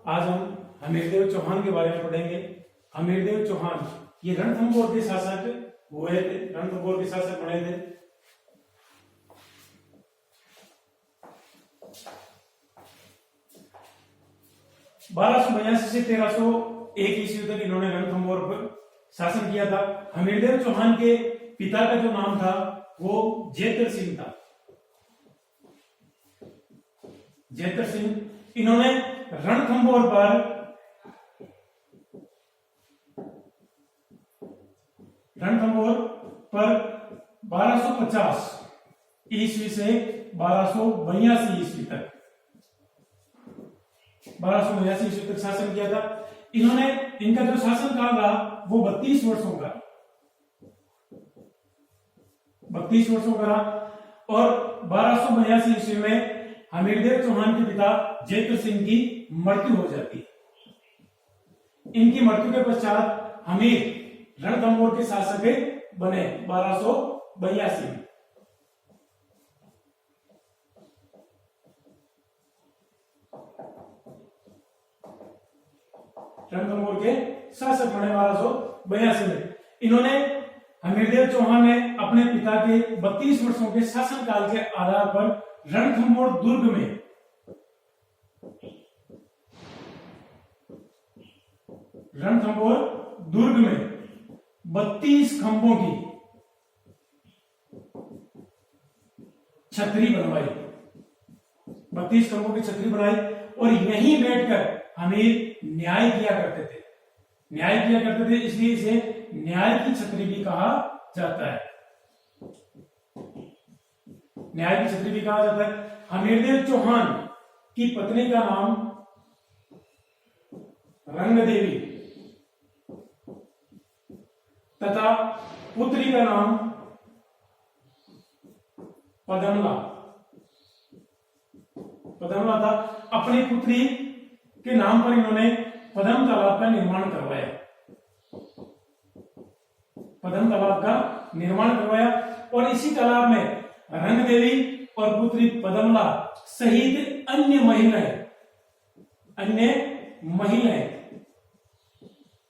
आज हम हमीरदेव चौहान के बारे में पढ़ेंगे। हमीरदेव चौहान ये रणथंभौर के शासक हुए थे, रणथंभौर के शासक बने थे। (1282 से 1301 ईस्वी तक इन्होंने रणथंभौर पर शासन किया था। हमीरदेव चौहान के पिता का जो नाम था वो जेतर सिंह था। जेतर सिंह इन्होंने रणथंभौर पर 1250 ईस्वी से 1282 ईस्वी तक 1282 ईस्वी तक शासन किया था। इन्होंने इनका जो शासन काल रहा वो 32 वर्षों का 32 वर्षों का रहा। और 1282 ईस्वी में हमीरदेव चौहान के पिता जेतर सिंह की मृत्यु हो जाती है। इनकी मृत्यु के पश्चात हमीर रणथंभौर के शासक बने 1282 में। रणथंभौर के शासक बने 1282 में। इन्होंने हमीरदेव चौहान ने अपने पिता के 32 वर्षों के शासनकाल के आधार पर रणथंभौर दुर्ग में रणथंभौर दुर्ग में 32 खंभों की छतरी बनवाई, 32 खंभों की छतरी बनाई और यहीं बैठकर हमीर न्याय किया करते थे। न्याय किया करते थे इसलिए इसे न्याय की छतरी भी कहा जाता है। न्याय की छतरी भी कहा जाता है। हमीरदेव चौहान की पत्नी का नाम रंगदेवी तथा पुत्री का नाम पदमला था। अपनी पुत्री के नाम पर इन्होंने पदम तालाब का निर्माण करवाया। पदम तालाब का निर्माण करवाया और इसी तालाब में रंगदेवी और पुत्री पदमला सहित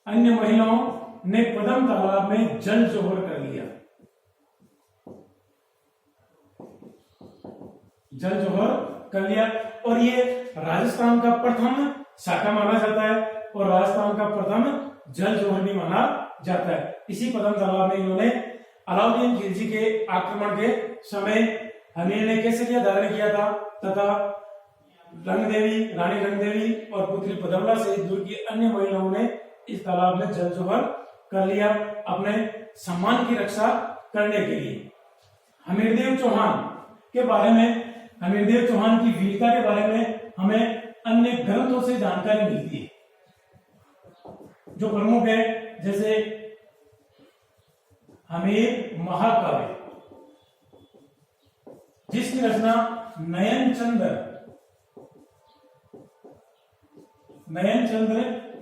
अन्य महिलाओं ने पदम तालाब में जल जोहर कर लिया। जल जोहर कर लिया और ये राजस्थान का प्रथम शाखा माना जाता है और राजस्थान का प्रथम जल जोहर भी माना जाता है। इसी पदम तालाब में इन्होंने अलाउद्दीन खिलजी के आक्रमण के समय हमीर ने केसरिया धारण किया था तथा रानी रंगदेवी और पुत्री पदमला सहित दूर की अन्य महिलाओं ने इस तालाब में जल जोहर कर लिया अपने सम्मान की रक्षा करने के लिए। हमीरदेव चौहान के बारे में, हमीरदेव चौहान की वीरता के बारे में हमें अन्य ग्रंथों से जानकारी मिलती है जो प्रमुख है, जैसे हमीर महाकाव्य जिसकी रचना नयन चंद्र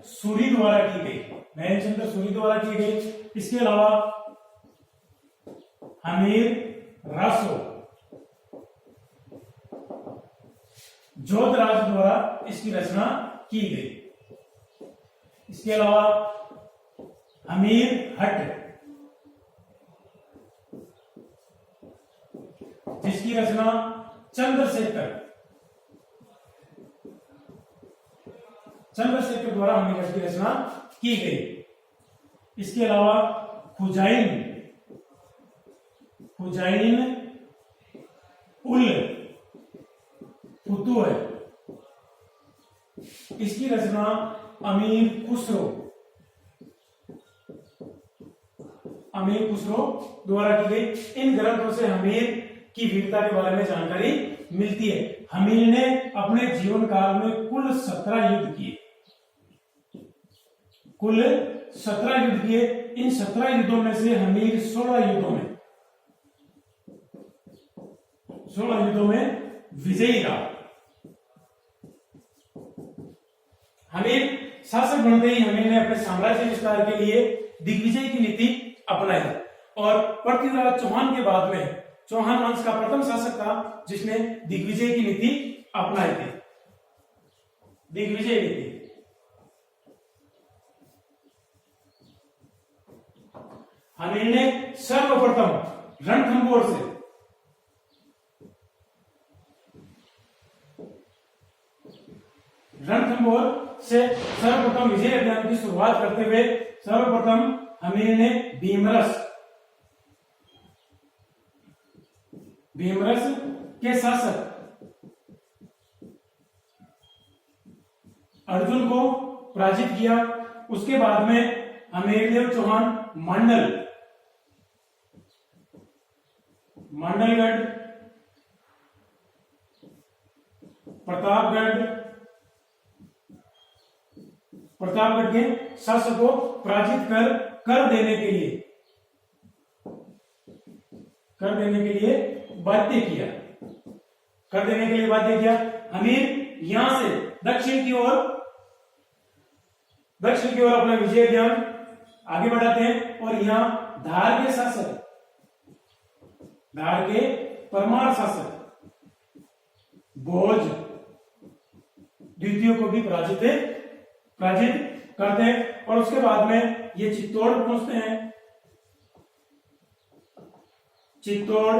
सूरी द्वारा की गई। इसके अलावा हमीर रासो जोधराज द्वारा इसकी रचना की गई। इसके अलावा हमीर हट जिसकी रचना चंद्रशेखर द्वारा हमीर हट की रचना की गई। इसके अलावा हुजाइन उल फुतूह इसकी रचना अमीर खुसरो द्वारा की गई। इन ग्रंथों से हमीर की वीरता के बारे में जानकारी मिलती है। हमीर ने अपने जीवन काल में कुल 17 युद्ध किए। इन 17 युद्धों में से हमीर 16 युद्धों में विजयी रहा। हमीर शासक बनते ही हमीर ने अपने साम्राज्य विस्तार के लिए दिग्विजय की नीति अपनाई और पृथ्वीराज चौहान के बाद में चौहान वंश का प्रथम शासक था जिसने दिग्विजय की नीति अपनाई थी। दिग्विजय नीति सर्वप्रथम रणथंभौर से सर्वप्रथम विजय अभियान की शुरुआत करते हुए सर्वप्रथम हमीर ने भीमरस के शासक अर्जुन को पराजित किया। उसके बाद में हमीरदेव चौहान मांडलगढ़, प्रतापगढ़ के शासक को पराजित कर देने के लिए बाध्य किया। हमीर यहां से दक्षिण की ओर अपना विजय अभियान आगे बढ़ाते हैं और यहां धार के परमार शासक भोज द्वितीय को भी पराजित करते हैं और उसके बाद में ये चित्तौड़ पहुंचते हैं। चित्तौड़,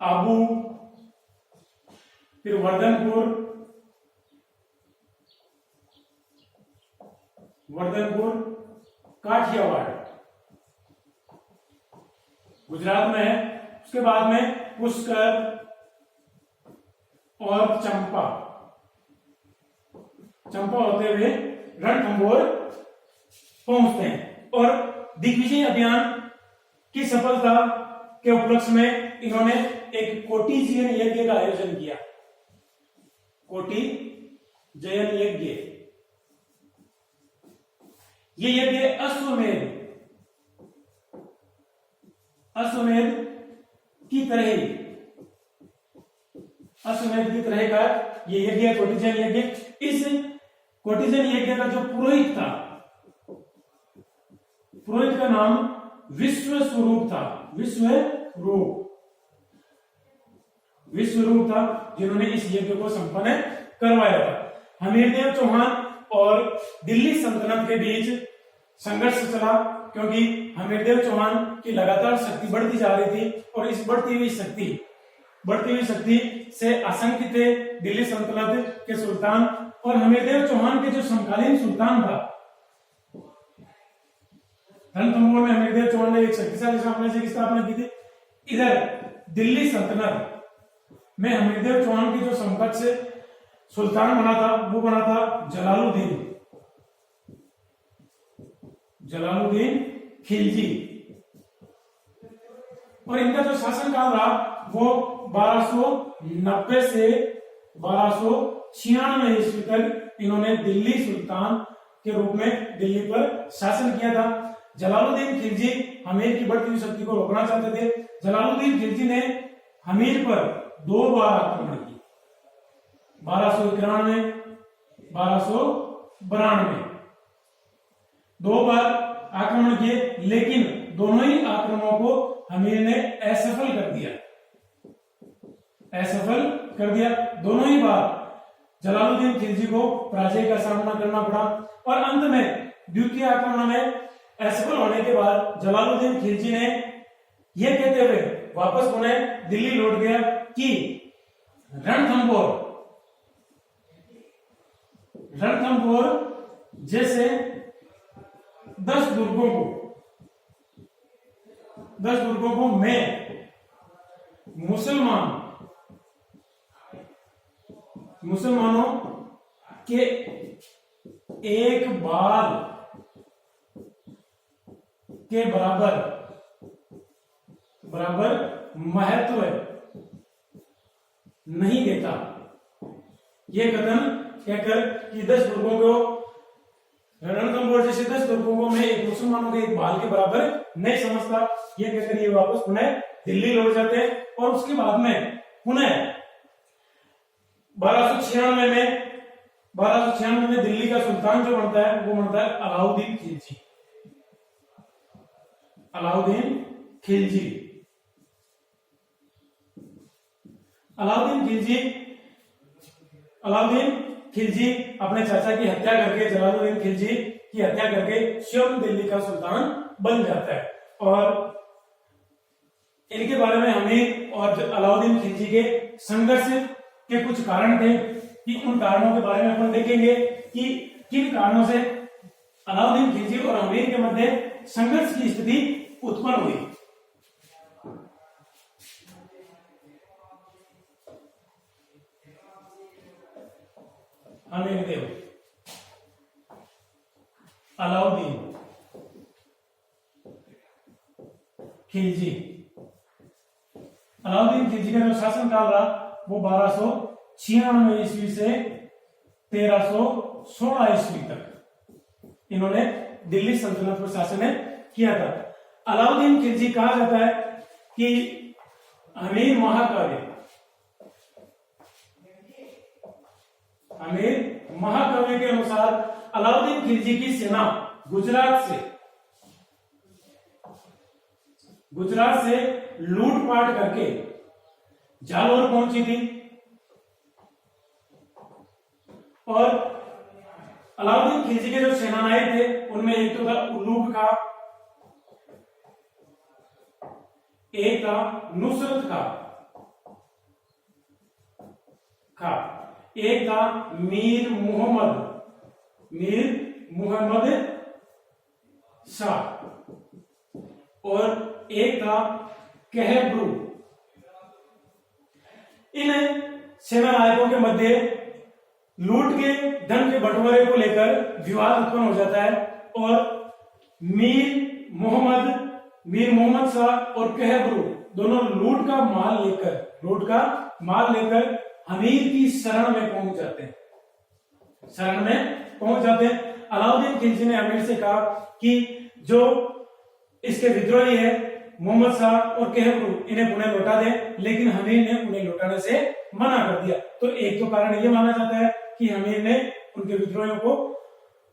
आबू, फिर वर्धनपुर, काठियावाड़ गुजरात में है। उसके बाद में पुष्कर और चंपा होते हुए रणथंभौर पहुंचते हैं और दिग्विजय अभियान की सफलता के उपलक्ष्य में इन्होंने एक कोटिजयन यज्ञ का आयोजन किया। कोटिजयन यज्ञ, ये यज्ञ अश्वमेध की तरह का ये यज्ञ कोटिजयन यज्ञ। इस कोटिजयन यज्ञ का जो पुरोहित का नाम विश्वस्वरूप था, जिन्होंने इस यज्ञ को संपन्न करवाया था। हमीरदेव चौहान और दिल्ली सल्तनत के बीच संघर्ष चला, क्योंकि हमीरदेव चौहान की लगातार शक्ति बढ़ती जा रही थी और इस बढ़ती हुई शक्ति से आशंकित थे दिल्ली सल्तनत के सुल्तान और हमीरदेव चौहान के जो समकालीन सुल्तान था। रणथंभौर में हमीरदेव चौहान ने एक शक्तिशाली साम्राज्य की स्थापना की थी। इधर दिल्ली सल्तनत में हमीरदेव चौहान की जो समकक्ष सुल्तान बना था जलालुद्दीन खिलजी, और इनका जो शासनकाल रहा वो 1290 से 1296 ईस्वी तक इन्होंने दिल्ली सुल्तान के रूप में दिल्ली पर शासन किया था। जलालुद्दीन खिलजी हमीर की बढ़ती हुई शक्ति को रोकना चाहते थे। जलालुद्दीन खिलजी ने हमीर पर 2 बार आक्रमण किया, 1291, 1292, 2 बार आक्रमण किए, लेकिन दोनों ही आक्रमणों को हमीर ने असफल कर दिया। दोनों ही बार जलालुद्दीन खिलजी को पराजय का सामना करना पड़ा और अंत में द्वितीय आक्रमण में असफल होने के बाद जलालुद्दीन खिलजी ने यह कहते हुए वापस उन्हें दिल्ली लौट गया कि रणथंभौर जैसे 10 दुर्गों को मैं मुसलमानों के एक बाल के बराबर महत्व नहीं देता। यह कथन कहकर कि 10 दुर्गों को रणथंभौर जैसे 10 दुर्गों को मैं एक मुसलमानों के एक बाल के बराबर नहीं समझता, यह कहकर ये वापस पुनः दिल्ली लौट जाते हैं और उसके बाद में पुनः 1296 में दिल्ली का सुल्तान जो बनता है वो बनता है अलाउद्दीन खिलजी अपने चाचा की हत्या करके, जलालुद्दीन खिलजी की हत्या करके स्वयं दिल्ली का सुल्तान बन जाता है और इनके बारे में हमें और अलाउद्दीन खिलजी के संघर्ष के कुछ कारण थे कि उन कारणों के बारे में अपन देखेंगे कि किन कारणों से अलाउद्दीन खिलजी और अमीर के मध्य संघर्ष की स्थिति उत्पन्न हुई। अमीर देव अलाउद्दीन खिलजी। अलाउद्दीन खिलजी का जो शासन काल रहा वो 1296 ईस्वी से 1316 ईस्वी तक इन्होंने दिल्ली सल्तनत पर शासन किया था। अलाउद्दीन खिलजी कहा जाता है कि अमीर महाकाव्य के अनुसार अलाउद्दीन खिलजी की सेना गुजरात से लूटपाट करके जालौर पहुंची थी और अलाउद्दीन खिलजी के जो सेनानायक थे उनमें एक तो था उल्लूग खां, एक था नुसरत खां, एक था मीर मुहम्मद शाह और एक था कहब्रू। इन सेना नायकों के मध्य लूट के धन के बंटवारे को लेकर विवाद उत्पन्न हो जाता है और मीर मोहम्मद शाह और कहब्रू दोनों लूट का माल लेकर अमीर की शरण में पहुंच जाते हैं। अलाउद्दीन खिलजी ने अमीर से कहा कि जो इसके विद्रोही है मोहम्मद शाह और कहब्रू इन्हें पुणे लौटा दें, लेकिन अमीर ने उन्हें लौटाने से मना कर दिया। तो एक तो कारण यह माना जाता है कि अमीर ने उनके विद्रोहियों को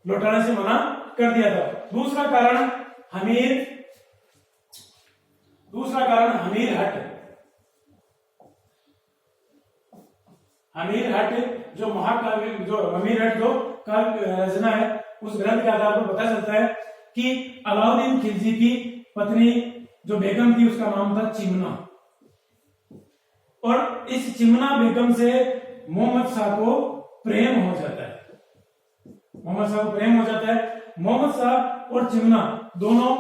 लौटाने से मना कर दिया था। दूसरा कारण अमीर हट जो महाकाव्य जो अमीर हट जो काव्य रचना है उस ग्रंथ के आधार पर पता चलता है कि अलाउद्दीन खिलजी की पत्नी जो बेगम थी उसका नाम था चिमना और इस चिमना बेगम से मोहम्मद शाह को प्रेम हो जाता है। मोहम्मद शाह और चिमना दोनों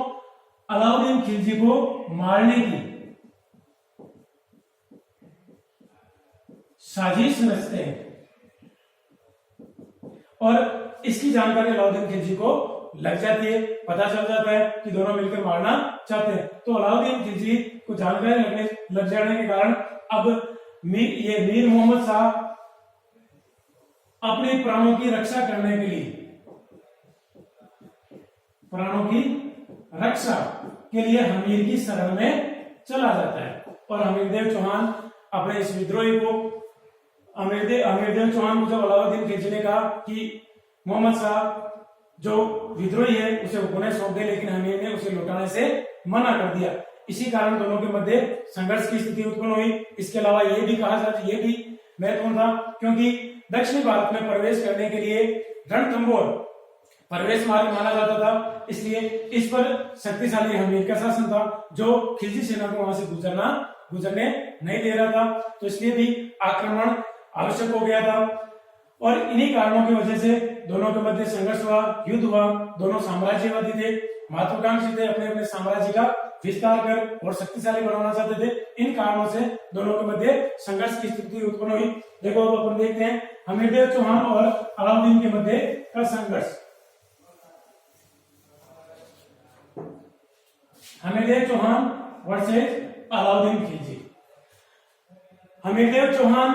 अलाउद्दीन खिलजी को मारने की साजिश रचते हैं और इसकी जानकारी अलाउद्दीन खिलजी को लग जाती है, पता चल जाता है कि दोनों मिलकर मारना चाहते हैं। तो अलाउद्दीन खिलजी को जानकारी लग जाने के कारण अब ये मीर मोहम्मद शाह अपने प्राणों की रक्षा करने के लिए अमीर की शरण में चला जाता है और अमीरदेव चौहान अपने इस विद्रोही को अमीरदेव चौहान को जब अलाउद्दीन खिलजी ने कहा कि मोहम्मद शाह जो विद्रोही है उसे पुणे सौंप दे, लेकिन अमीर ने उसे लौटाने से मना कर दिया। इसी कारण दोनों के मध्य संघर्ष की स्थिति उत्पन्न हुई। इसके अलावा ये भी महत्वपूर्ण था क्योंकि दक्षिणी भारत में प्रवेश करने के लिए रणथंबोर प्रवेश मार्ग माना जाता था, इसलिए इस पर शक्तिशाली अमीर का शासन था जो खिलजी सेना को वहां से गुजरने नहीं दे रहा था। तो इसलिए भी आक्रमण आवश्यक हो गया था और इन्हीं कारणों की वजह से दोनों के मध्य संघर्ष हुआ, युद्ध हुआ। दोनों साम्राज्यवादी थे, महत्वाकांक्षी थे, अपने अपने साम्राज्य का विस्तार कर और शक्तिशाली बनाना चाहते थे। इन कारणों से दोनों के मध्य संघर्ष की स्थिति उत्पन्न हुई। देखो अब अपन देखते हैं अमीरदेव चौहान और अलाउद्दीन के मध्य का संघर्ष। अमीरदेव चौहान वर्सेस अलाउद्दीन खिलजी। अमीरदेव चौहान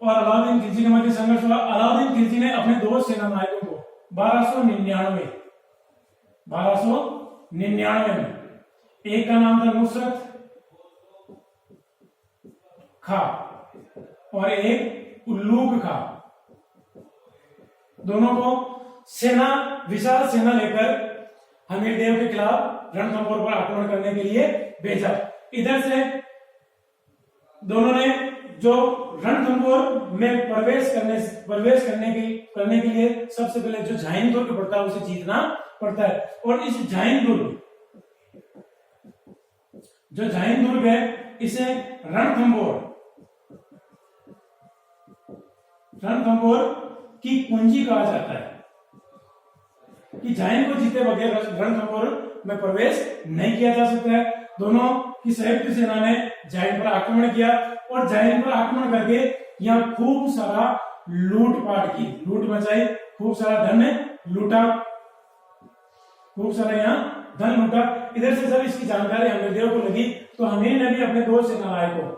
और अलाउद्दीन खिलजी के मध्य संघर्ष हुआ। अलाउद्दीन खिलजी ने अपने दो सेना नायकों को 1299 में, एक का नाम था नुसरत खां और एक उल्लूग खां, दोनों को विशाल सेना लेकर अमीरदेव के खिलाफ रणथंबोर पर आक्रमण करने के लिए भेजा। इधर से दोनों ने जो रणथंबोर में प्रवेश करने के लिए सबसे पहले जो जाइन दुर्ग पड़ता है उसे जीतना पड़ता है और इस जाइन जो जैन दुर्ग है इसे रणथंभौर की कुंजी कहा जाता है कि जैन को जीते बगैर रणथंभौर में प्रवेश नहीं किया जा सकता है। दोनों की संयुक्त सेना ने जैन पर आक्रमण किया और जैन पर आक्रमण करके यहाँ खूब सारा लूटपाट की, लूट मचाई, खूब सारा धन लूटा, खूब सारा यहाँ धन लूटा। इधर से जब इसकी जानकारी हमीरदेव को लगी तो हमीर ने भी अपने दो सेनानायकों,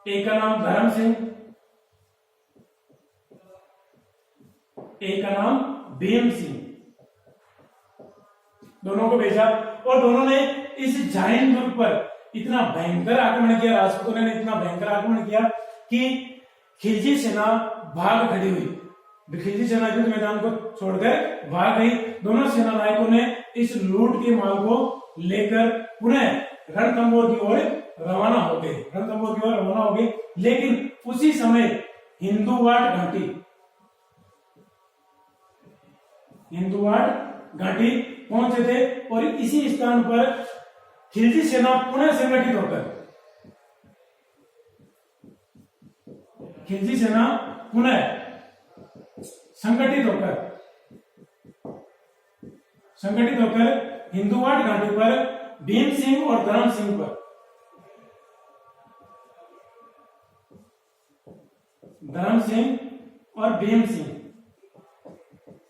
एक का नाम धर्म सिंह, एक का नाम भीम सिंह, दोनों को भेजा और दोनों ने इस जैन दुर्ग पर इतना भयंकर आक्रमण किया, राजपूतों ने इतना भयंकर आक्रमण किया कि खिलजी सेना भाग खड़ी हुई। खिलजी सेना युद्ध मैदान को छोड़कर भाग गई। दोनों सेना नायकों ने इस लूट के माल को लेकर पुनः रणथंभौर की ओर रवाना हो गए। लेकिन उसी समय हिंदुवाड़ घाटी पहुंचे थे और इसी स्थान पर खिलजी सेना पुनः संगठित होकर हिंदुवाड़ घाटी पर भीम सिंह और धर्म सिंह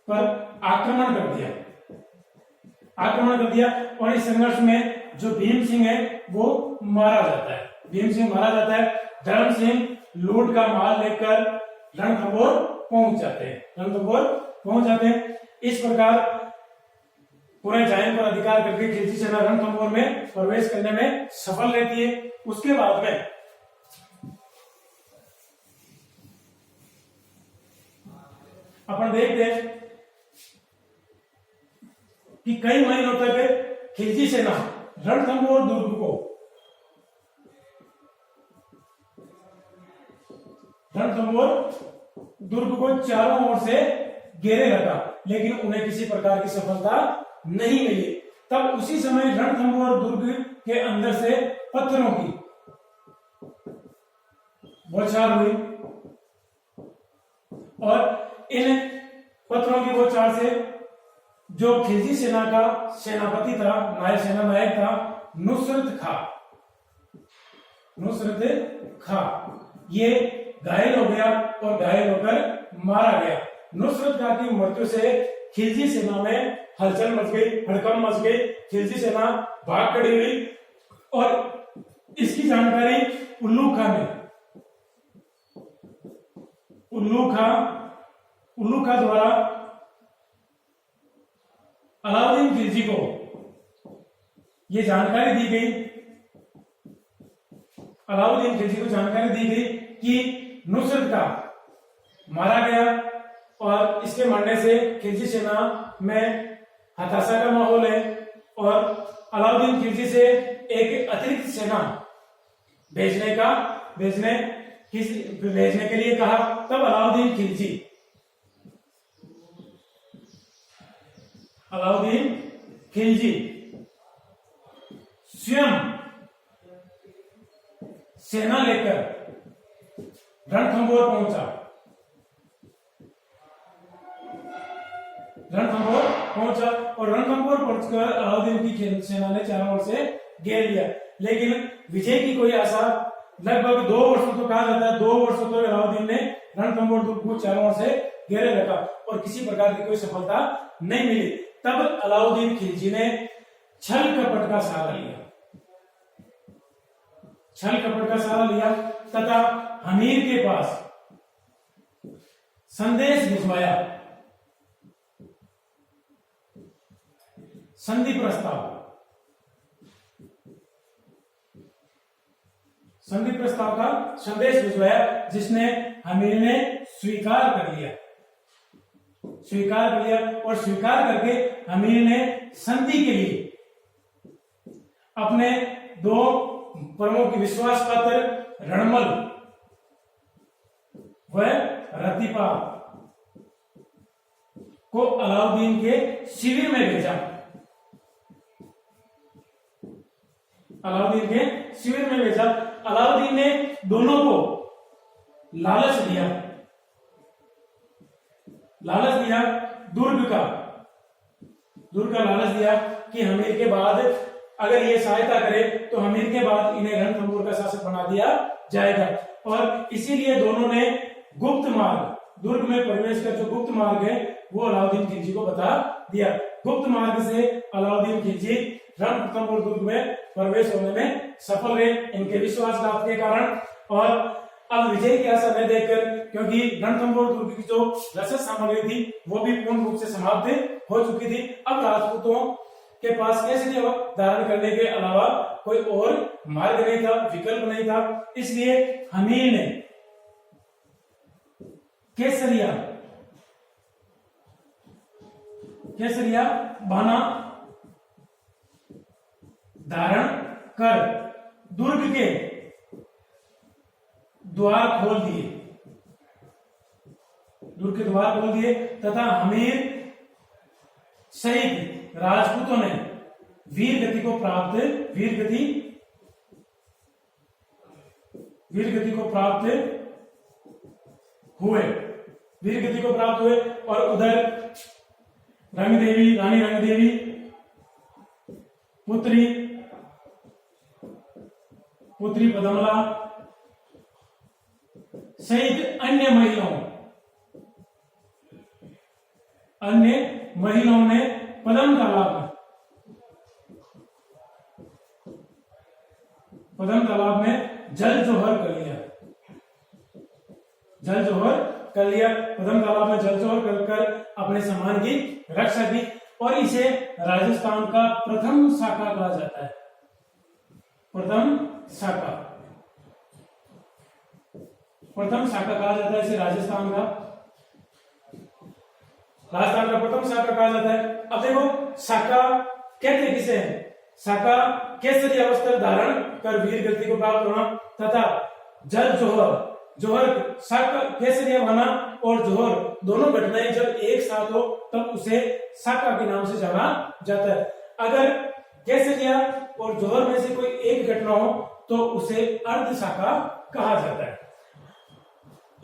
पर आक्रमण कर दिया और इस संघर्ष में जो भीम सिंह है वो मारा जाता है। धर्म सिंह लूट का माल लेकर रणथंभौर पहुंच जाते हैं। इस प्रकार पूरे जैन पर अधिकार करके खिलजी सेना रणथंभौर में प्रवेश करने में सफल रहती है। उसके बाद में अपन देखते हैं कि कई महीनों तक खिलजी सेना रणथंभौर दुर्ग को चारों ओर से घेरे रखा, लेकिन उन्हें किसी प्रकार की सफलता नहीं मिली। तब उसी समय रणथंभौर दुर्ग के अंदर से पत्थरों की बौछार हुई और इन पत्थरों की बौछार से जो खिलजी सेना का सेनापति था, सेनानायक था नुसरत खा, ये घायल हो गया और घायल होकर मारा गया। नुसरत खा की मृत्यु से खिलजी सेना में हलचल मच गई, हड़कंप मच गई। खिलजी सेना भाग खड़ी हुई और इसकी जानकारी उल्लू खां द्वारा अलाउद्दीन खिलजी को ये जानकारी दी गई कि नुसरत का मारा गया और इसके मरने से खिलजी सेना में हताशा का माहौल है और अलाउद्दीन खिलजी से एक अतिरिक्त सेना भेजने के लिए कहा। तब अलाउद्दीन खिलजी स्वयं सेना लेकर रणथंभौर पहुंचा और रणथंभौर पहुंचकर अलाउद्दीन की सेना ने चारों ओर से घेर लिया। लेकिन विजय की कोई आशा, लगभग 2 वर्षों तो कहा जाता है, 2 वर्षों तो अलाउद्दीन ने रणथंभौर दुर्ग को चारों ओर से घेरे रखा और किसी प्रकार की कोई सफलता नहीं मिली। तब अलाउद्दीन खिलजी ने छल कपट का सहारा लिया तथा हमीर के पास संदेश भिजवाया। संधि प्रस्ताव का संदेश भिजवाया, जिसने हमीर ने स्वीकार कर लिया और स्वीकार करके हमीर ने संधि के लिए अपने 2 प्रमुख विश्वास पात्र रणमल व रतिपा को अलाउद्दीन के शिविर में भेजा। अलाउद्दीन के शिविर में भेजा। अलाउद्दीन ने दोनों को लालच दिया दुर्ग का लालच दिया कि हमीर के बाद अगर ये सहायता करे तो हमीर के बाद इन्हें रणथंभौर का शासक बना दिया जाएगा। और इसीलिए दोनों ने गुप्त मार्ग, दुर्ग में प्रवेश का जो गुप्त मार्ग है वो अलाउद्दीन खिलजी को बता दिया। गुप्त मार्ग से अलाउद्दीन खिलजी रणथंभौर दुर्ग में प्रवेश होने में सफल रहे इनके विश्वासघात के कारण। और अब विजय का समय देखकर, क्योंकि रणथंभौर दुर्ग की जो रसद सामग्री थी वो भी पूर्ण रूप से समाप्त हो चुकी थी, अब राजपूतों के पास केसरिया धारण करने के अलावा कोई और मार्ग नहीं था, विकल्प नहीं था। इसलिए हमीर ने केसरिया बाना धारण कर दुर्ग के द्वार खोल दिए तथा हमीर सहित राजपूतों ने वीर गति को प्राप्त हुए और उधर रानी रंगदेवी पुत्री पदमला सहित अन्य महिलाओं ने पदम तालाब में जल जोहर कर लिया। पदम तालाब में जल जोहर कर अपने सम्मान की रक्षा की और इसे राजस्थान का प्रथम शाखा कहा जाता है। प्रथम शाखा कहा जाता है इसे राजस्थान का प्रथम शाखा कहा जाता है। अब देखो शाखा कहते किसे है? शाखा केसरी वस्त्र धारण कर वीर गति को प्राप्त होना तथा जल जोहर शाखा केसरिया बना और जोहर दोनों घटनाएं जब एक साथ हो तब उसे शाखा के नाम से जाना जाता है। अगर केसरिया और जोहर में से कोई एक घटना हो तो उसे अर्ध शाखा कहा जाता है।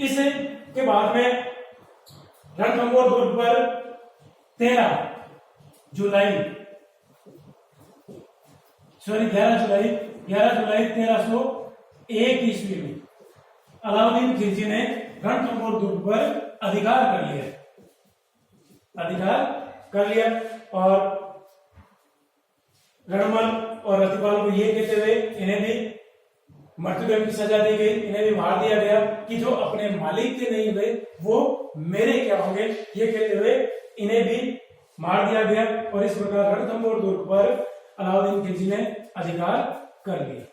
इसे के बाद में रणथंभौर दुर्ग पर 11 जुलाई 1301 ईस्वी में अलाउद्दीन खिलजी ने रणथंभौर दुर्ग पर अधिकार कर लिया और रणमल और रतिपाल को ये कहते हुए इन्हें भी मृत्युदंड की सजा दी गई, इन्हें भी मार दिया गया कि जो अपने मालिक के नहीं हुए वो मेरे क्या होंगे, ये कहते हुए इन्हें भी मार दिया गया। और इस प्रकार रणथंभौर दुर्ग पर अलाउद्दीन खिलजी ने अधिकार कर लिया।